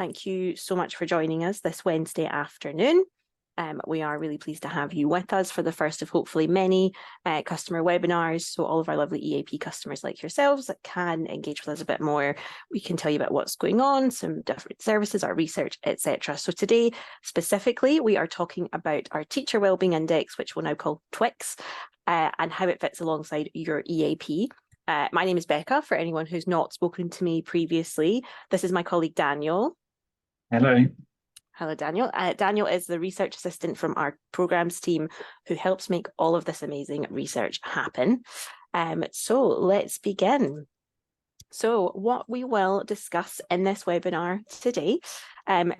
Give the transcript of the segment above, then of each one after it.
Thank you so much for joining us this Wednesday afternoon. We are really pleased to have you with us for the first of hopefully many customer webinars. So all of our lovely EAP customers like yourselves that can engage with us a bit more. We can tell you about what's going on, some different services, our research, etc. So today specifically, we are talking about our Teacher Wellbeing Index, which we'll now call TWIX, and how it fits alongside your EAP. My name is Becca, for anyone who's not spoken to me previously. This is my colleague Daniel. Hello. Hello, Daniel. Daniel is the research assistant from our programs team who helps make all of this amazing research happen. So let's begin. So what we will discuss in this webinar today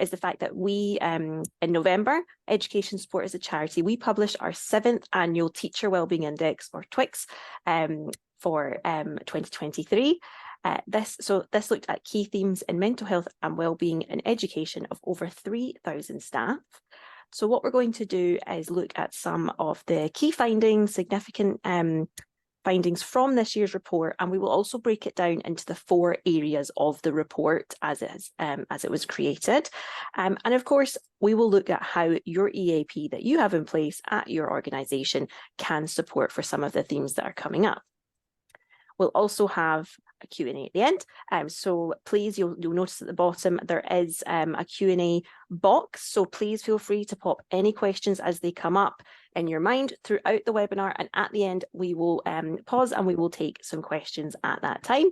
is the fact that we, in November, Education Support as a Charity, we published our 7th annual Teacher Wellbeing Index, or TWIX, for 2023. This looked at key themes in mental health and wellbeing in education of over 3,000 staff. So what we're going to do is look at some of the key findings, significant findings from this year's report, and we will also break it down into the 4 areas of the report as it was created. And of course, we will look at how your EAP that you have in place at your organisation can support for some of the themes that are coming up. We'll also have a Q&A at the end. So please, you'll notice at the bottom, there is a Q&A box. So please feel free to pop any questions as they come up in your mind throughout the webinar. And at the end, we will pause and we will take some questions at that time.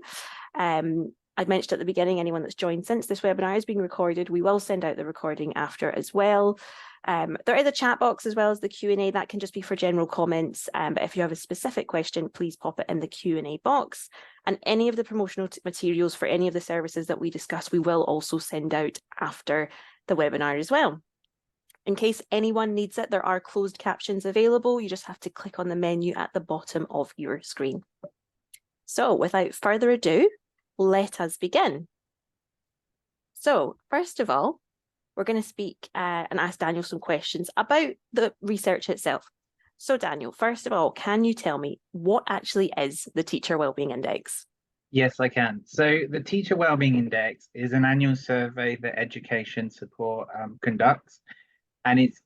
I mentioned at the beginning, anyone that's joined since this webinar is being recorded, we will send out the recording after as well. There is a chat box as well as the Q&A. That can just be for general comments. But if you have a specific question, please pop it in the Q&A box. And any of the promotional materials for any of the services that we discuss, we will also send out after the webinar as well. In case anyone needs it, there are closed captions available. You just have to click on the menu at the bottom of your screen. So without further ado, let us begin. So first of all, we're going to speak and ask Daniel some questions about the research itself. So Daniel, first of all, can you tell me what actually is the Teacher Wellbeing Index? Yes, I can. So the Teacher Wellbeing Index is an annual survey that Education Support conducts, and it's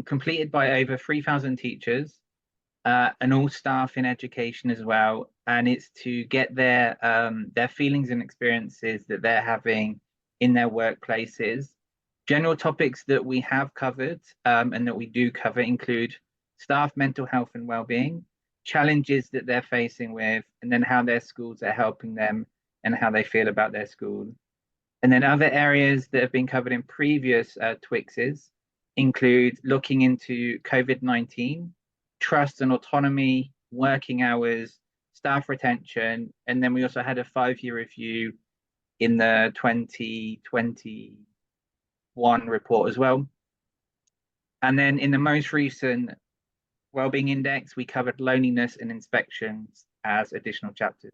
completed by over 3,000 teachers and all staff in education as well. And it's to get their feelings and experiences that they're having in their workplaces. General topics that we have covered and that we do cover include staff mental health and well-being, challenges that they're facing with, and then how their schools are helping them and how they feel about their school. And then other areas that have been covered in previous TWIXs include looking into COVID-19, trust and autonomy, working hours, staff retention, and then we also had a 5-year review in the 2021 report as well. And then in the most recent Wellbeing Index, we covered loneliness and inspections as additional chapters.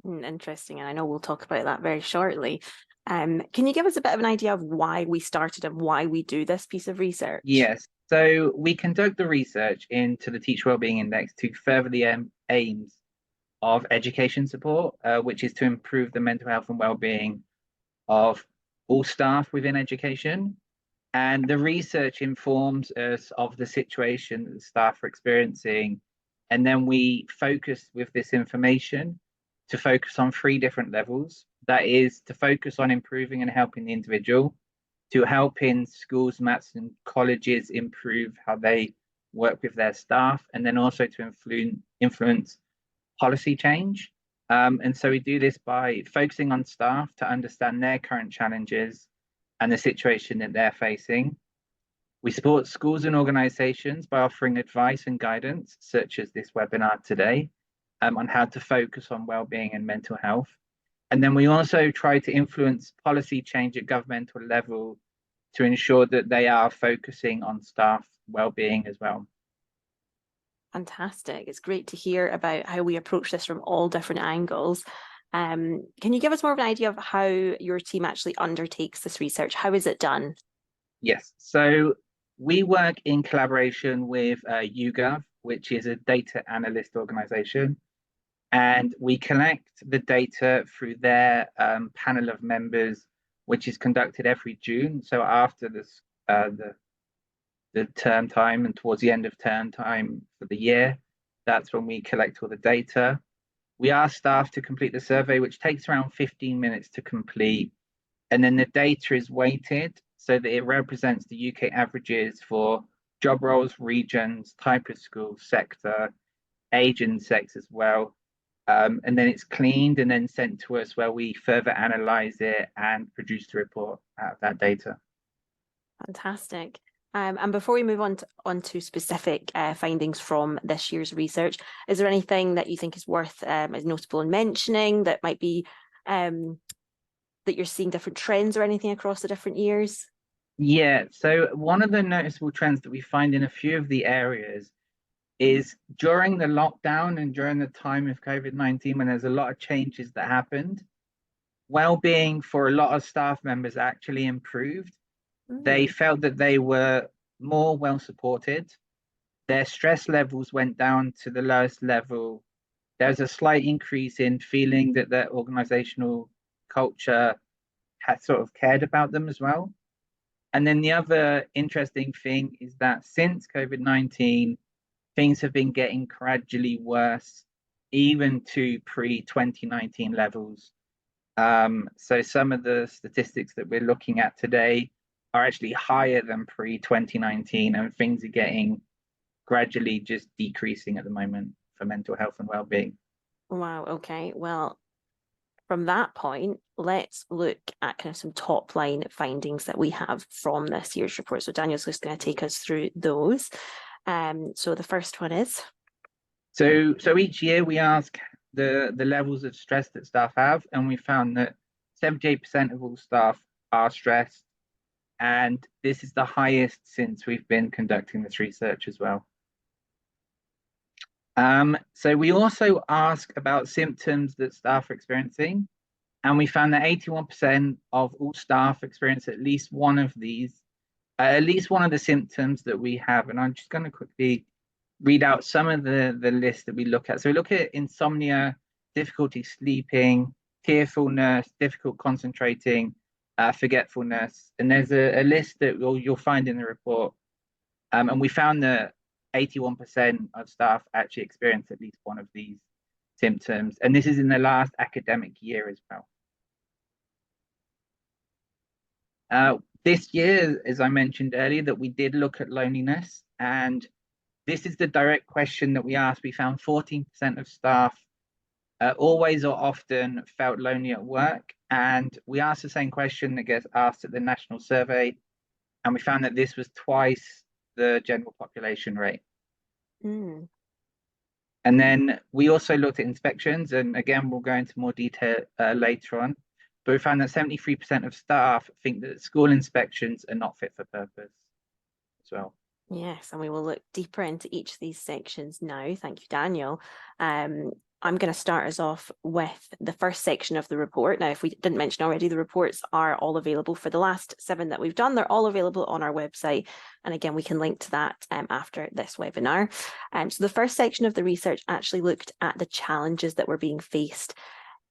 Interesting, and I know we'll talk about that very shortly. Can you give us a bit of an idea of why we started and why we do this piece of research? Yes, so we conduct the research into the Teacher Wellbeing Index to further the aims of education support, which is to improve the mental health and well-being of all staff within education. And the research informs us of the situation that the staff are experiencing. And then we focus with this information to focus on 3 different levels. That is to focus on improving and helping the individual, to helping schools, maths and colleges improve how they work with their staff, and then also to influence policy change. And so we do this by focusing on staff to understand their current challenges and the situation that they're facing. We support schools and organizations by offering advice and guidance, such as this webinar today, on how to focus on well-being and mental health. And then we also try to influence policy change at governmental level to ensure that they are focusing on staff well-being as well. Fantastic. It's great to hear about how we approach this from all different angles. Can you give us more of an idea of how your team actually undertakes this research? How is it done? Yes, so we work in collaboration with YouGov, which is a data analyst organization, and we collect the data through their panel of members which is conducted every June. So after this, the term time and towards the end of term time for the year, that's when we collect all the data. We ask staff to complete the survey, which takes around 15 minutes to complete. And then the data is weighted so that it represents the UK averages for job roles, regions, type of school, sector, age and sex as well. And then it's cleaned and then sent to us where we further analyze it and produce the report out of that data. Fantastic. And before we move on to specific findings from this year's research, is there anything that you think is worth as notable in mentioning that might be that you're seeing different trends or anything across the different years? Yeah, so one of the noticeable trends that we find in a few of the areas is during the lockdown and during the time of COVID-19, when there's a lot of changes that happened, well-being for a lot of staff members actually improved. They felt that they were more well supported. Their stress levels went down to the lowest level. There's a slight increase in feeling that their organizational culture had sort of cared about them as well. And then the other interesting thing is that since COVID-19, things have been getting gradually worse, even to pre-2019 levels. So some of the statistics that we're looking at today are actually higher than pre-2019, and things are getting gradually just decreasing at the moment for mental health and well-being. Wow, okay. Well, from that point, let's look at kind of some top line findings that we have from this year's report. So Daniel's just going to take us through those. So the first one is? So each year we ask the levels of stress that staff have, and we found that 78% of all staff are stressed. And this is the highest since we've been conducting this research as well. So we also ask about symptoms that staff are experiencing, and we found that 81% of all staff experience at least one of these, at least one of the symptoms that we have. And I'm just going to quickly read out some of the list that we look at. So we look at insomnia, difficulty sleeping, tearfulness, difficult concentrating, forgetfulness, and there's a list that you'll find in the report. And we found that 81% of staff actually experience at least one of these symptoms, and this is in the last academic year as well. This year, as I mentioned earlier, that we did look at loneliness, and this is the direct question that we asked. We found 14% of staff always or often felt lonely at work. And we asked the same question that gets asked at the national survey. And we found that this was twice the general population rate. And then we also looked at inspections. And again, we'll go into more detail later on. But we found that 73% of staff think that school inspections are not fit for purpose as well. Yes, and we will look deeper into each of these sections now. Thank you, Daniel. I'm going to start us off with the first section of the report. Now, if we didn't mention already, the reports are all available for the last 7 that we've done. They're all available on our website. And again, we can link to that after this webinar. So the first section of the research actually looked at the challenges that were being faced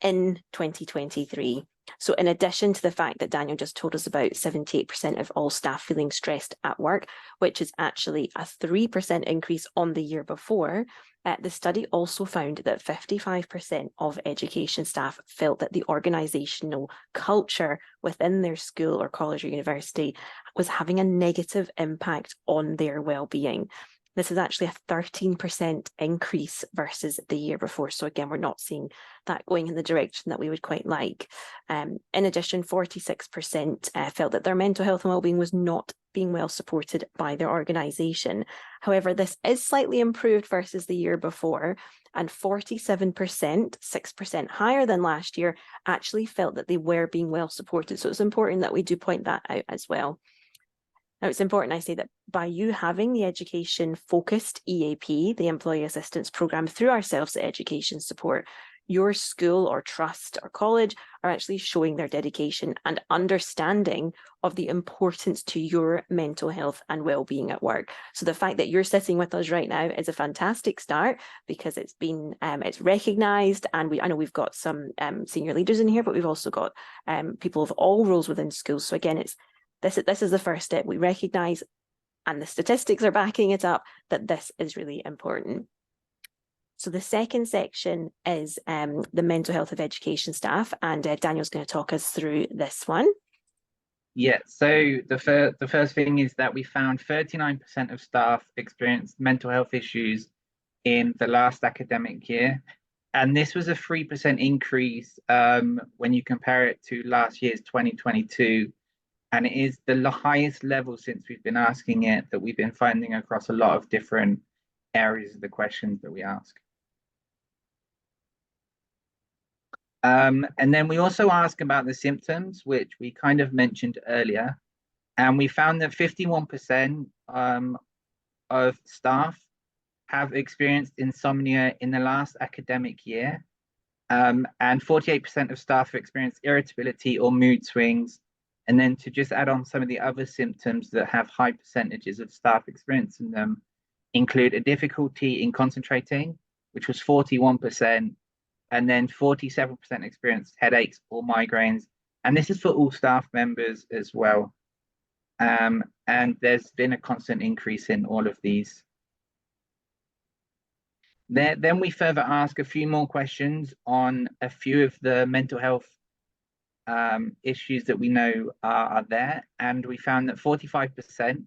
in 2023. So in addition to the fact that Daniel just told us about 78% of all staff feeling stressed at work, which is actually a 3% increase on the year before, the study also found that 55% of education staff felt that the organisational culture within their school or college or university was having a negative impact on their well-being. This is actually a 13% increase versus the year before. So again, we're not seeing that going in the direction that we would quite like. In addition, 46% felt that their mental health and wellbeing was not being well supported by their organisation. However, this is slightly improved versus the year before, and 47%, 6% higher than last year, actually felt that they were being well supported. So it's important that we do point that out as well. Now, it's important I say that by you having the education-focused EAP, the Employee Assistance Programme, through ourselves at Education Support, your school or trust or college are actually showing their dedication and understanding of the importance to your mental health and well-being at work. So the fact that you're sitting with us right now is a fantastic start, because it's been it's recognised, and I know we've got some senior leaders in here, but we've also got people of all roles within schools. So again, this is the first step. We recognise, and the statistics are backing it up, that this is really important. So the second section is the mental health of education staff, and Daniel's going to talk us through this one. Yeah, so the first thing is that we found 39% of staff experienced mental health issues in the last academic year. And this was a 3% increase when you compare it to last year's 2022. And it is the highest level since we've been asking it, that we've been finding across a lot of different areas of the questions that we ask. And then we also ask about the symptoms, which we kind of mentioned earlier. And we found that 51% of staff have experienced insomnia in the last academic year. And 48% of staff have experienced irritability or mood swings. And then to just add on, some of the other symptoms that have high percentages of staff experiencing them include a difficulty in concentrating, which was 41%, and then 47% experienced headaches or migraines. And this is for all staff members as well. And there's been a constant increase in all of these. Then we further ask a few more questions on a few of the mental health issues that we know are there. And we found that 45%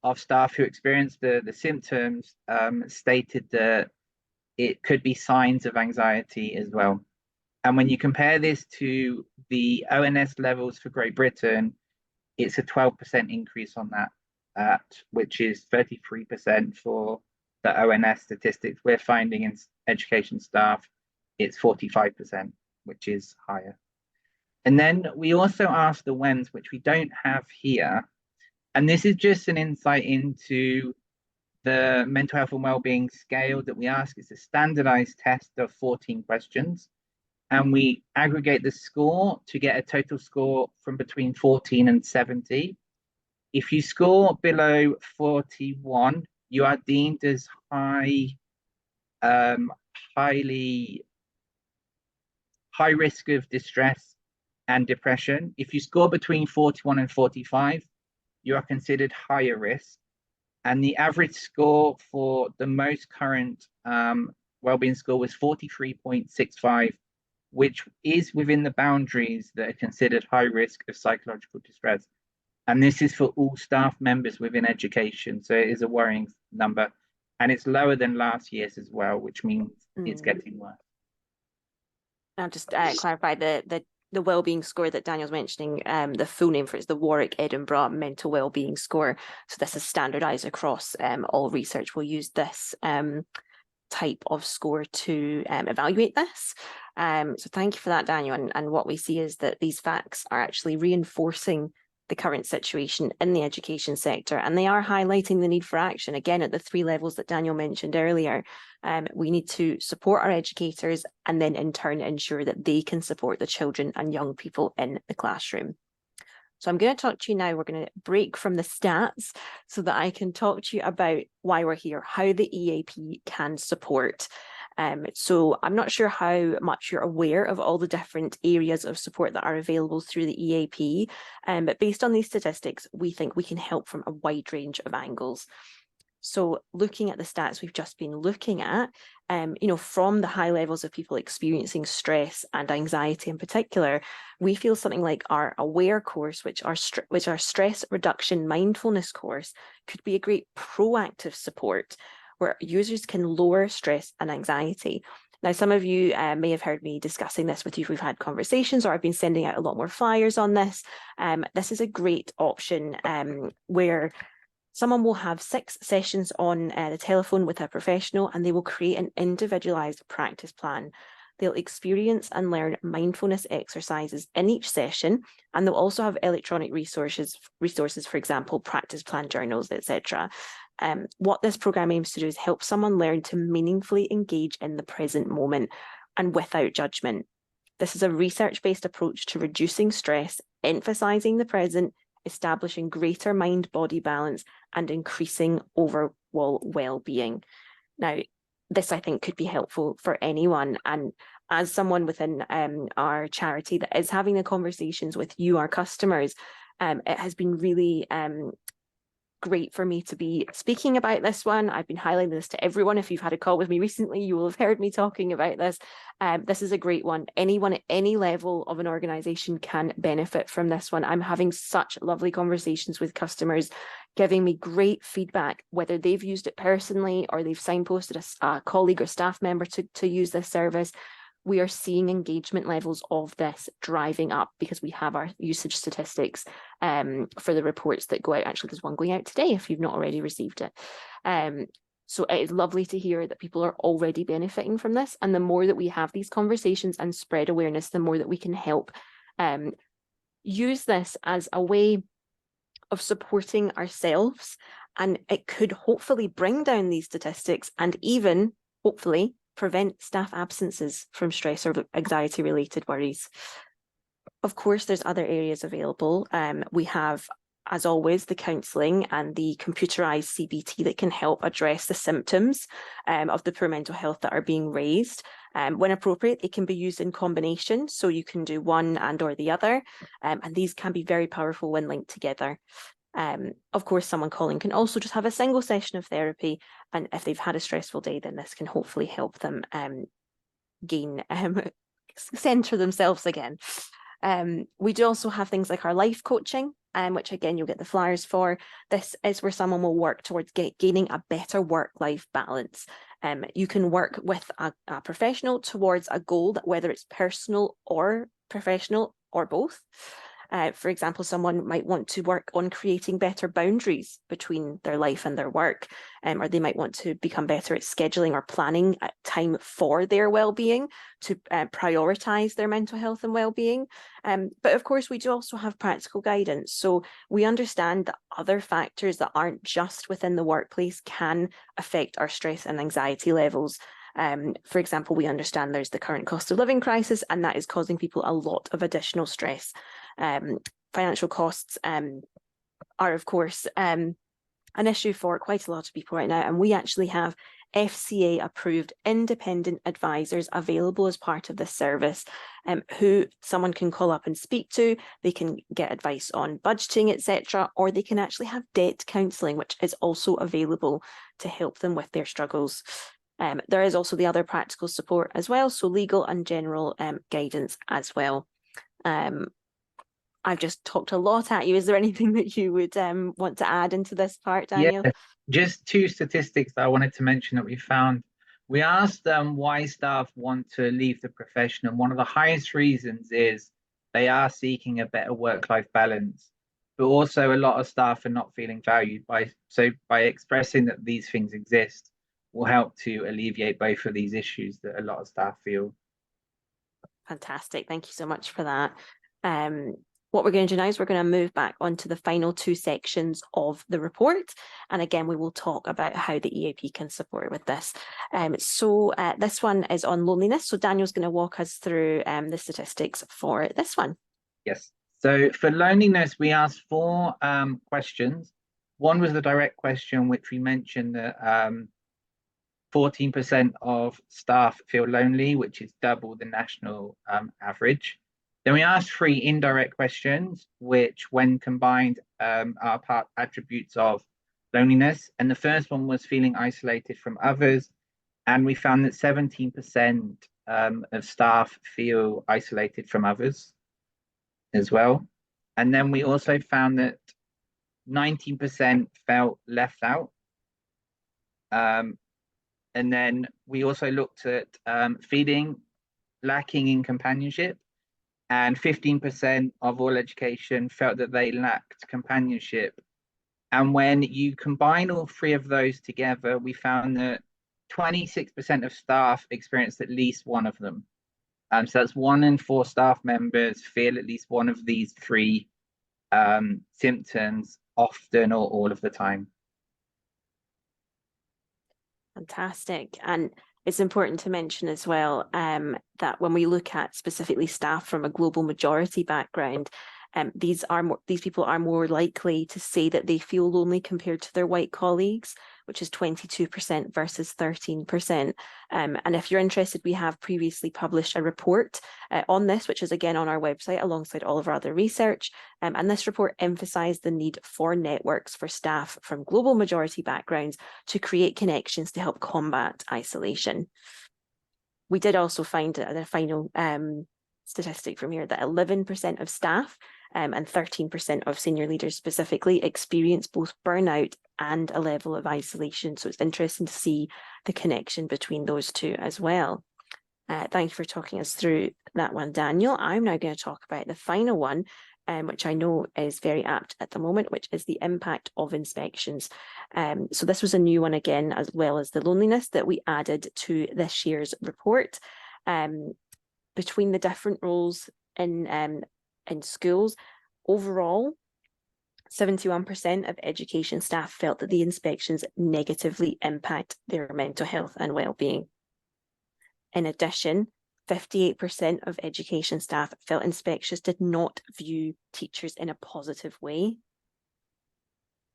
of staff who experienced the symptoms stated that it could be signs of anxiety as well. And when you compare this to the ONS levels for Great Britain, it's a 12% increase on that, which is 33% for the ONS statistics. We're finding in education staff, it's 45%, which is higher. And then we also ask the WENS, which we don't have here. And this is just an insight into the mental health and wellbeing scale that we ask. It's a standardized test of 14 questions. And we aggregate the score to get a total score from between 14 and 70. If you score below 41, you are deemed as high risk of distress and depression. If you score between 41 and 45, you are considered higher risk. And the average score for the most current wellbeing score was 43.65, which is within the boundaries that are considered high risk of psychological distress. And this is for all staff members within education. So it is a worrying number. And it's lower than last year's as well, which means it's getting worse. I'll just clarify the wellbeing score that Daniel's mentioning. The full name for it is the Warwick Edinburgh Mental Wellbeing Score. So this is standardised across all research. We'll use this type of score to evaluate this. So thank you for that, Daniel. And what we see is that these facts are actually reinforcing the current situation in the education sector, and they are highlighting the need for action, again, at the 3 levels that Daniel mentioned earlier. We need to support our educators, and then in turn ensure that they can support the children and young people in the classroom. So I'm going to talk to you now. We're going to break from the stats so that I can talk to you about why we're here, how the EAP can support. So I'm not sure how much you're aware of all the different areas of support that are available through the EAP, but based on these statistics, we think we can help from a wide range of angles. So looking at the stats we've just been looking at, from the high levels of people experiencing stress and anxiety in particular, we feel something like our AWARE course, which our stress reduction mindfulness course, could be a great proactive support where users can lower stress and anxiety. Now, some of you may have heard me discussing this with you if we've had conversations, or I've been sending out a lot more flyers on this. This is a great option where someone will have 6 sessions on the telephone with a professional, and they will create an individualized practice plan. They'll experience and learn mindfulness exercises in each session, and they'll also have electronic resources, for example, practice plan journals, etc. What this program aims to do is help someone learn to meaningfully engage in the present moment, and without judgment. This is a research-based approach to reducing stress, emphasising the present, establishing greater mind-body balance, and increasing overall well-being. Now, this, I think, could be helpful for anyone. And as someone within our charity that is having the conversations with you, our customers, it has been really great for me to be speaking about this one. I've been highlighting this to everyone. If you've had a call with me recently, you will have heard me talking about this. This is a great one. Anyone at any level of an organisation can benefit from this one. I'm having such lovely conversations with customers, giving me great feedback, whether they've used it personally or they've signposted a colleague or staff member to use this service. We are seeing engagement levels of this driving up because we have our usage statistics for the reports that go out. Actually, there's one going out today if you've not already received it. So it is lovely to hear that people are already benefiting from this. And the more that we have these conversations and spread awareness, the more that we can help use this as a way of supporting ourselves. And it could hopefully bring down these statistics and even, hopefully, prevent staff absences from stress or anxiety related worries. Of course, there's other areas available. We have, as always, the counselling and the computerised CBT that can help address the symptoms of the poor mental health that are being raised. When appropriate, they can be used in combination, so you can do one and or the other, and these can be very powerful when linked together. Of course, someone calling can also just have a single session of therapy, and if they've had a stressful day, then this can hopefully help them centre themselves again. We do also have things like our life coaching, which again, you'll get the flyers for. This is where someone will work towards gaining a better work-life balance. You can work with a professional towards a goal, that whether it's personal or professional or both. For example, someone might want to work on creating better boundaries between their life and their work, or they might want to become better at scheduling or planning time for their well-being to prioritise their mental health and well-being. But of course, we do also have practical guidance. So we understand that other factors that aren't just within the workplace can affect our stress and anxiety levels. For example, we understand there's the current cost of living crisis, and that is causing people a lot of additional stress. Financial costs are, of course, an issue for quite a lot of people right now, and we actually have FCA approved independent advisors available as part of this service, who someone can call up and speak to. They can get advice on budgeting, etc., or they can actually have debt counselling, which is also available to help them with their struggles. There is also the other practical support as well, so legal and general guidance as well. I've just talked a lot at you. Is there anything that you would want to add into this part, Daniel? Yeah, just two statistics that I wanted to mention that we found. We asked them why staff want to leave the profession, and one of the highest reasons is they are seeking a better work-life balance, but also a lot of staff are not feeling valued by expressing that these things exist will help to alleviate both of these issues that a lot of staff feel. Fantastic. Thank you so much for that. What we're going to do now is we're going to move back onto the final two sections of the report. And again, we will talk about how the EAP can support with this. This one is on loneliness. So Daniel's going to walk us through the statistics for this one. Yes. So for loneliness, we asked 4 questions. One was the direct question, which we mentioned that 14% of staff feel lonely, which is double the national average. Then we asked 3 indirect questions, which when combined are part attributes of loneliness. And the first one was feeling isolated from others. And we found that 17% of staff feel isolated from others as well. And then we also found that 19% felt left out. And then we also looked at feeling lacking in companionship, and 15% of all education felt that they lacked companionship. And when you combine all 3 of those together, we found that 26% of staff experienced at least one of them. So that's 1 in 4 staff members feel at least one of these 3 symptoms often or all of the time. Fantastic. And it's important to mention as well that when we look at specifically staff from a global majority background, these people are more likely to say that they feel lonely compared to their white colleagues, which is 22% versus 13%. And if you're interested, we have previously published a report on this, which is again on our website alongside all of our other research. And this report emphasised the need for networks for staff from global majority backgrounds to create connections to help combat isolation. We did also find the final statistic from here that 11% of staff and 13% of senior leaders specifically experience both burnout and a level of isolation. So it's interesting to see the connection between those two as well. Thank you for talking us through that one, Daniel. I'm now going to talk about the final one, which I know is very apt at the moment, which is the impact of inspections. So this was a new one again, as well as the loneliness that we added to this year's report. Between the different roles in schools, overall, 71% of education staff felt that the inspections negatively impact their mental health and well-being. In addition, 58% of education staff felt inspections did not view teachers in a positive way.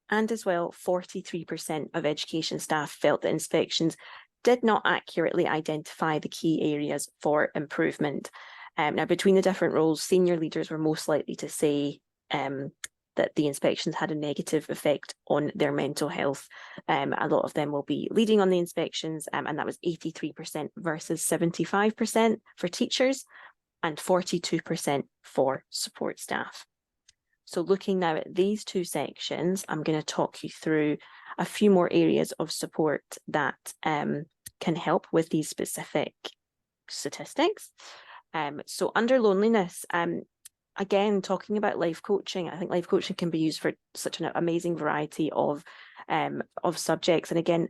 And as well, 43% of education staff felt that inspections did not accurately identify the key areas for improvement. Now, between the different roles, senior leaders were most likely to say that the inspections had a negative effect on their mental health. A lot of them will be leading on the inspections, and that was 83% versus 75% for teachers and 42% for support staff. So looking now at these two sections, I'm going to talk you through a few more areas of support that can help with these specific statistics. So under loneliness, again, talking about life coaching, I think life coaching can be used for such an amazing variety of subjects. And again,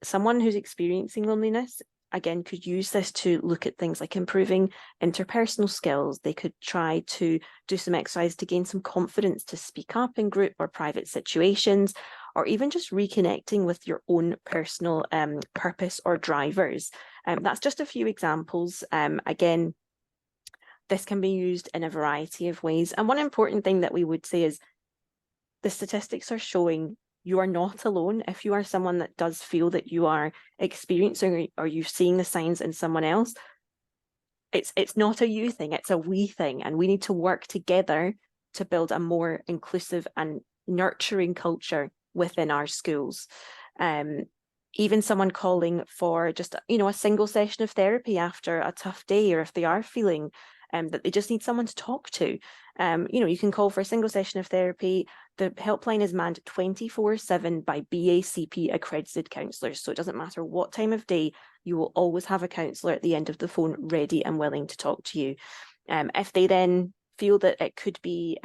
someone who's experiencing loneliness, again, could use this to look at things like improving interpersonal skills. They could try to do some exercise to gain some confidence to speak up in group or private situations, or even just reconnecting with your own personal purpose or drivers. That's just a few examples. Again, this can be used in a variety of ways. And one important thing that we would say is the statistics are showing you are not alone. If you are someone that does feel that you are experiencing or you're seeing the signs in someone else, it's not a you thing, it's a we thing. And we need to work together to build a more inclusive and nurturing culture within our schools. Even someone calling for just, a single session of therapy after a tough day, or if they are feeling that they just need someone to talk to. You can call for a single session of therapy. The helpline is manned 24/7 by BACP accredited counsellors. So it doesn't matter what time of day, you will always have a counsellor at the end of the phone ready and willing to talk to you. If they then feel that it could be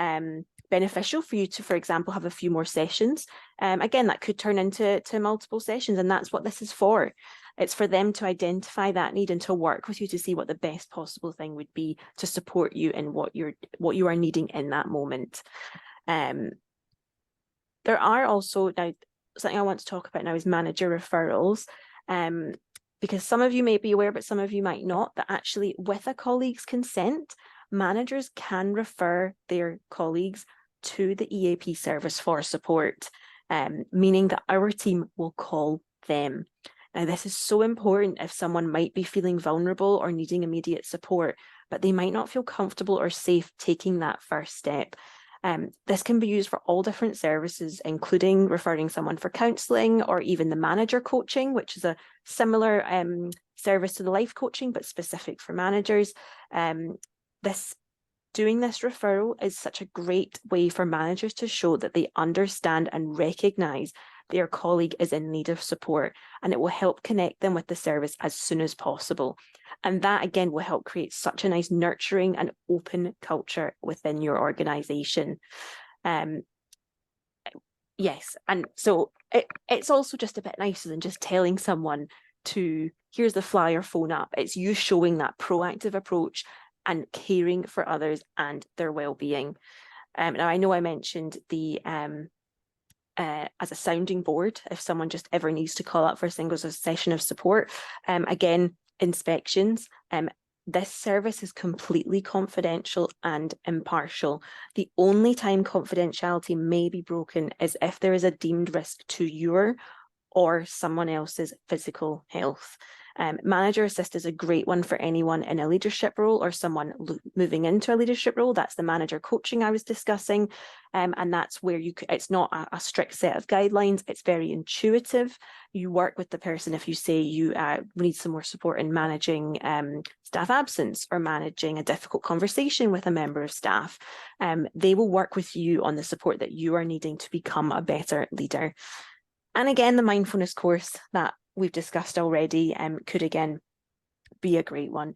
beneficial for you to, for example, have a few more sessions, again, that could turn into multiple sessions, and that's what this is for. It's for them to identify that need and to work with you to see what the best possible thing would be to support you in what you are needing in that moment. There are also, now, something I want to talk about now is manager referrals, because some of you may be aware, but some of you might not, that actually with a colleague's consent, managers can refer their colleagues to the EAP service for support, meaning that our team will call them. Now, this is so important if someone might be feeling vulnerable or needing immediate support, but they might not feel comfortable or safe taking that first step. This can be used for all different services, including referring someone for counselling, or even the manager coaching, which is a similar service to the life coaching, but specific for managers. Doing this referral is such a great way for managers to show that they understand and recognise their colleague is in need of support, and it will help connect them with the service as soon as possible. And that, again, will help create such a nice nurturing and open culture within your organisation. Yes, and so it's also just a bit nicer than just telling someone to, here's the flyer, phone up. It's you showing that proactive approach and caring for others and their well-being. Now, I know I mentioned the as a sounding board if someone just ever needs to call up for a single session of support. Again, inspections. This service is completely confidential and impartial. The only time confidentiality may be broken is if there is a deemed risk to your or someone else's physical health. Manager assist is a great one for anyone in a leadership role or someone moving into a leadership role. That's the manager coaching I was discussing. And that's where it's not a strict set of guidelines. It's very intuitive. You work with the person if you say you need some more support in managing staff absence or managing a difficult conversation with a member of staff. They will work with you on the support that you are needing to become a better leader. And again, the mindfulness course that we've discussed already could again be a great one.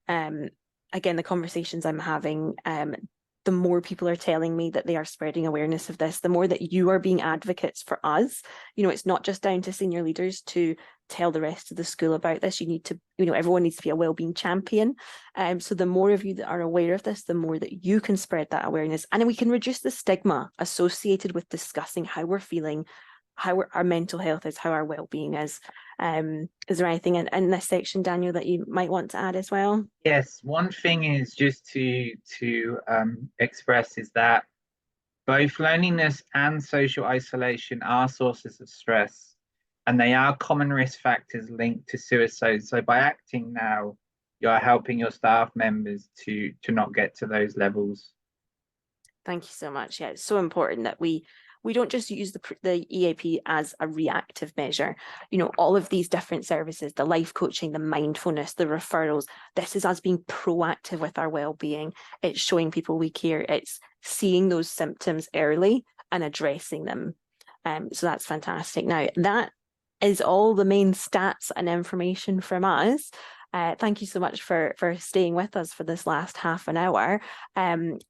Again, the conversations I'm having, the more people are telling me that they are spreading awareness of this, the more that you are being advocates for us. You know, it's not just down to senior leaders to tell the rest of the school about this. You need to, you know, everyone needs to be a wellbeing champion. So the more of you that are aware of this, the more that you can spread that awareness. And then we can reduce the stigma associated with discussing how we're feeling, how our mental health is, how our well-being is. Is there anything in this section, Daniel, that you might want to add as well? Yes, one thing is just to express is that both loneliness and social isolation are sources of stress, and they are common risk factors linked to suicide. So by acting now, you are helping your staff members to not get to those levels. Thank you so much. Yeah, it's so important that we don't just use the EAP as a reactive measure. You know, all of these different services, the life coaching, the mindfulness, the referrals, this is us being proactive with our well-being. It's showing people we care. It's seeing those symptoms early and addressing them. So that's fantastic. Now, that is all the main stats and information from us. Thank you so much for staying with us for this last half an hour.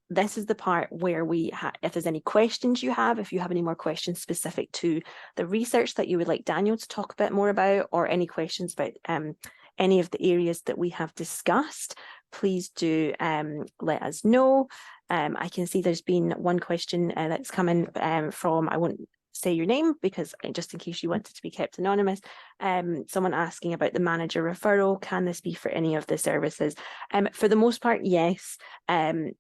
This is the part where if there's any questions you have, if you have any more questions specific to the research that you would like Daniel to talk a bit more about, or any questions about any of the areas that we have discussed, please do let us know. I can see there's been one question that's coming from, I won't say your name because just in case you wanted to be kept anonymous, someone asking about the manager referral. Can this be for any of the services? For the most part, yes. The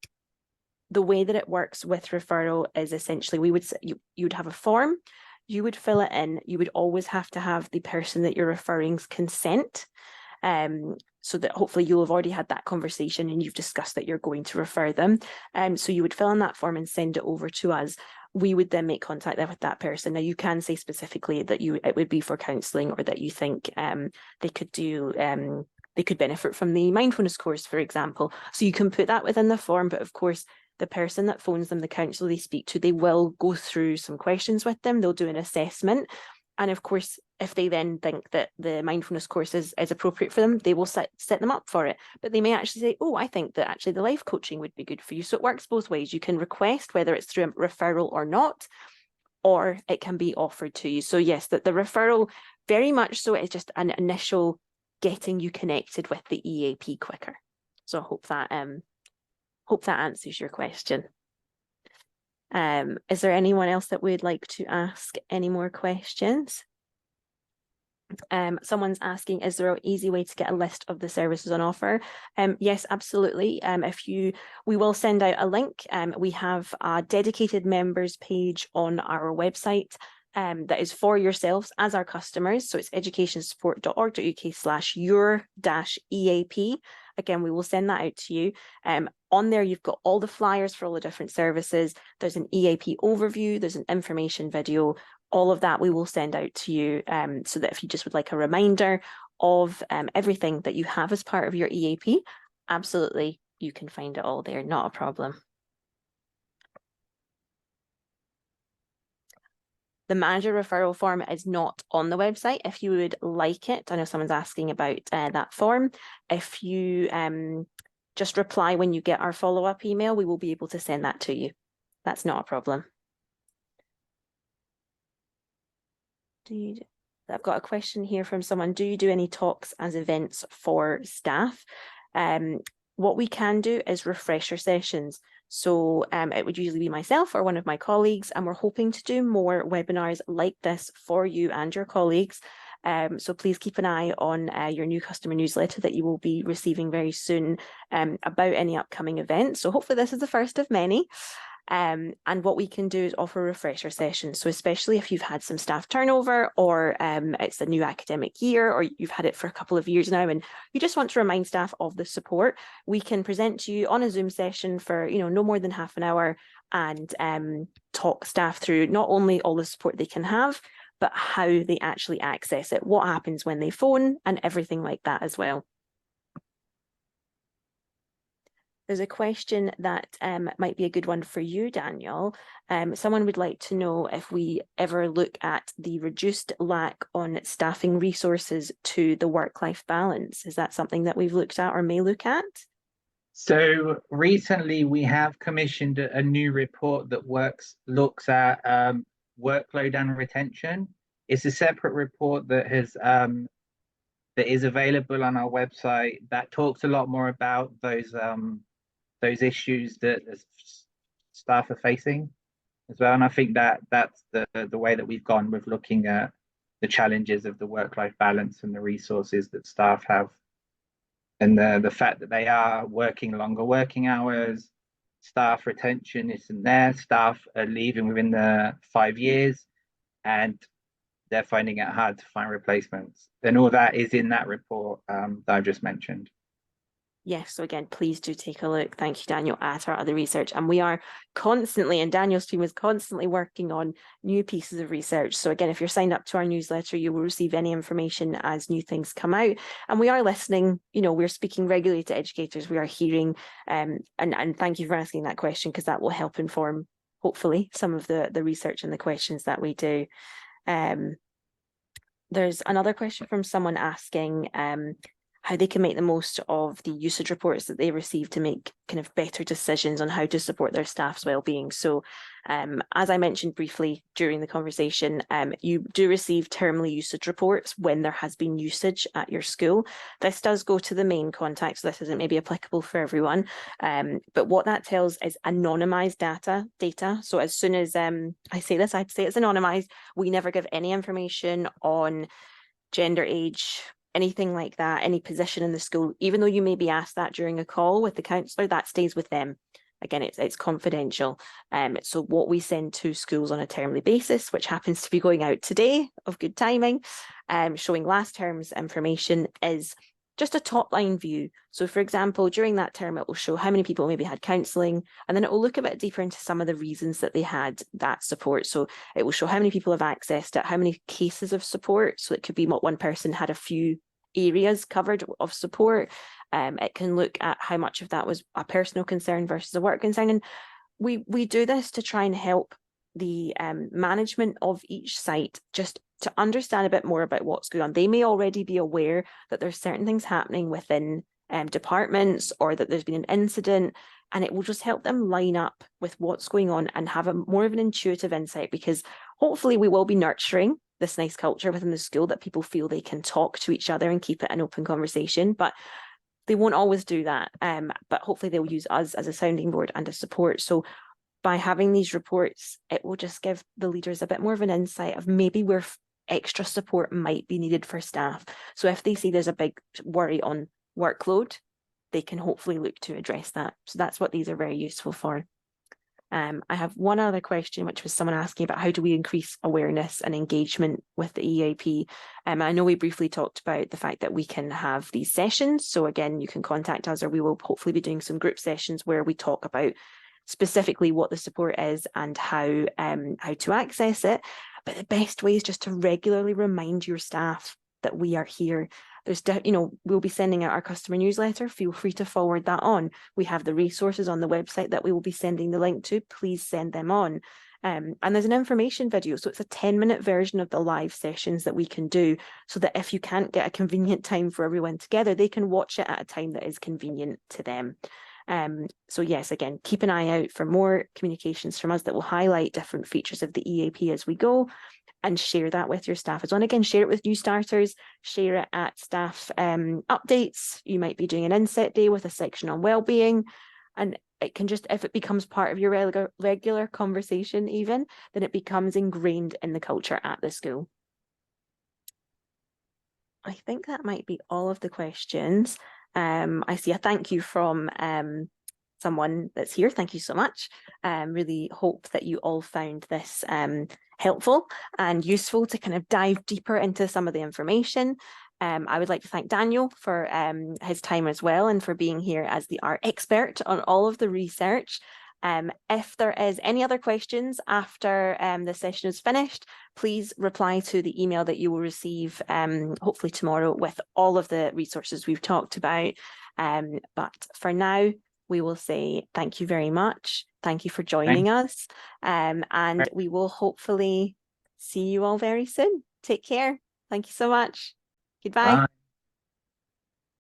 way that it works with referral is essentially you would have a form, you would fill it in, you would always have to have the person that you're referring's consent, so that hopefully you'll have already had that conversation and you've discussed that you're going to refer them. So you would fill in that form and send it over to us. We would then make contact with that person. Now, you can say specifically that it would be for counselling, or that you think they could benefit from the mindfulness course, for example. So you can put that within the form, but of course, the person that phones them, the counsellor they speak to, they will go through some questions with them. They'll do an assessment. And of course, if they then think that the mindfulness course is appropriate for them, they will set them up for it. But they may actually say, oh, I think that actually the life coaching would be good for you. So it works both ways. You can request whether it's through a referral or not, or it can be offered to you. So yes, the referral, very much so, is just an initial getting you connected with the EAP quicker. So I hope that answers your question. Is there anyone else that would like to ask any more questions? Someone's asking, is there an easy way to get a list of the services on offer? Yes, absolutely. We will send out a link. We have a dedicated members page on our website that is for yourselves as our customers. So it's educationsupport.org.uk/your-EAP. Again, we will send that out to you. On there, you've got all the flyers for all the different services. There's an EAP overview. There's an information video. All of that we will send out to you, so that if you just would like a reminder of everything that you have as part of your EAP, absolutely, you can find it all there, not a problem. The manager referral form is not on the website. If you would like it, I know someone's asking about that form. If you just reply when you get our follow-up email, we will be able to send that to you. That's not a problem. I've got a question here from someone. Do you do any talks as events for staff? What we can do is refresher sessions. So it would usually be myself or one of my colleagues, and we're hoping to do more webinars like this for you and your colleagues. So please keep an eye on your new customer newsletter that you will be receiving very soon about any upcoming events. So hopefully this is the first of many. And what we can do is offer refresher sessions. So especially if you've had some staff turnover, or it's a new academic year, or you've had it for a couple of years now and you just want to remind staff of the support, we can present to you on a Zoom session for no more than half an hour and talk staff through not only all the support they can have, but how they actually access it, what happens when they phone, and everything like that as well. There's a question that might be a good one for you, Daniel. Someone would like to know if we ever look at the reduced lack on staffing resources to the work-life balance. Is that something that we've looked at or may look at? So recently we have commissioned a new report that looks at workload and retention. It's a separate report that is available on our website that talks a lot more about those issues that staff are facing as well. And I think that's the way that we've gone with looking at the challenges of the work-life balance and the resources that staff have, and the fact that they are working longer working hours. Staff retention isn't there. Staff are leaving within the 5 years, and they're finding it hard to find replacements. And all that is in that report that I've just mentioned. Yes, so again, please do take a look. Thank you, Daniel, at our other research. And we are constantly, and Daniel's team is constantly working on new pieces of research. So again, if you're signed up to our newsletter, you will receive any information as new things come out. And we are listening, we're speaking regularly to educators, we are hearing, and thank you for asking that question, because that will help inform, hopefully, some of the research and the questions that we do. There's another question from someone asking, how they can make the most of the usage reports that they receive to make kind of better decisions on how to support their staff's wellbeing. So as I mentioned briefly during the conversation, you do receive termly usage reports when there has been usage at your school. This does go to the main contact, so this isn't maybe applicable for everyone. But what that tells is anonymized data. So as soon as I say this, I'd say it's anonymized. We never give any information on gender, age, anything like that, any position in the school. Even though you may be asked that during a call with the counsellor, that stays with them. Again, it's confidential. So what we send to schools on a termly basis, which happens to be going out today of good timing, showing last term's information, is just a top line view. So for example, during that term, it will show how many people maybe had counselling, and then it will look a bit deeper into some of the reasons that they had that support. So it will show how many people have accessed it, how many cases of support. So it could be what one person had a few areas covered of support. It can look at how much of that was a personal concern versus a work concern. And we do this to try and help the management of each site just to understand a bit more about what's going on. They may already be aware that there's certain things happening within departments, or that there's been an incident, and it will just help them line up with what's going on and have a more of an intuitive insight, because hopefully we will be nurturing this nice culture within the school that people feel they can talk to each other and keep it an open conversation. But they won't always do that. But hopefully they'll use us as a sounding board and a support. So by having these reports, it will just give the leaders a bit more of an insight of maybe where extra support might be needed for staff. So if they see there's a big worry on workload, they can hopefully look to address that. So that's what these are very useful for. I have one other question, which was someone asking about how do we increase awareness and engagement with the EAP. I know we briefly talked about the fact that we can have these sessions. So again, you can contact us, or we will hopefully be doing some group sessions where we talk about specifically what the support is and how to access it. But the best way is just to regularly remind your staff that we are here. We'll be sending out our customer newsletter. Feel free to forward that on. We have the resources on the website that we will be sending the link to. Please send them on. And there's an information video. So it's a 10-minute version of the live sessions that we can do, so that if you can't get a convenient time for everyone together, they can watch it at a time that is convenient to them. So yes, again, keep an eye out for more communications from us that will highlight different features of the EAP as we go, and share that with your staff as well. And again, share it with new starters, share it at staff updates. You might be doing an inset day with a section on wellbeing. And it can just, if it becomes part of your regular conversation even, then it becomes ingrained in the culture at the school. I think that might be all of the questions. I see a thank you from someone that's here. Thank you so much. Really hope that you all found this helpful and useful to kind of dive deeper into some of the information. I would like to thank Daniel for his time as well, and for being here as our expert on all of the research. If there is any other questions after the session is finished, please reply to the email that you will receive hopefully tomorrow with all of the resources we've talked about. But for now, we will say thank you very much. Thank you for joining us. And we will hopefully see you all very soon. Take care. Thank you so much. Goodbye. Bye.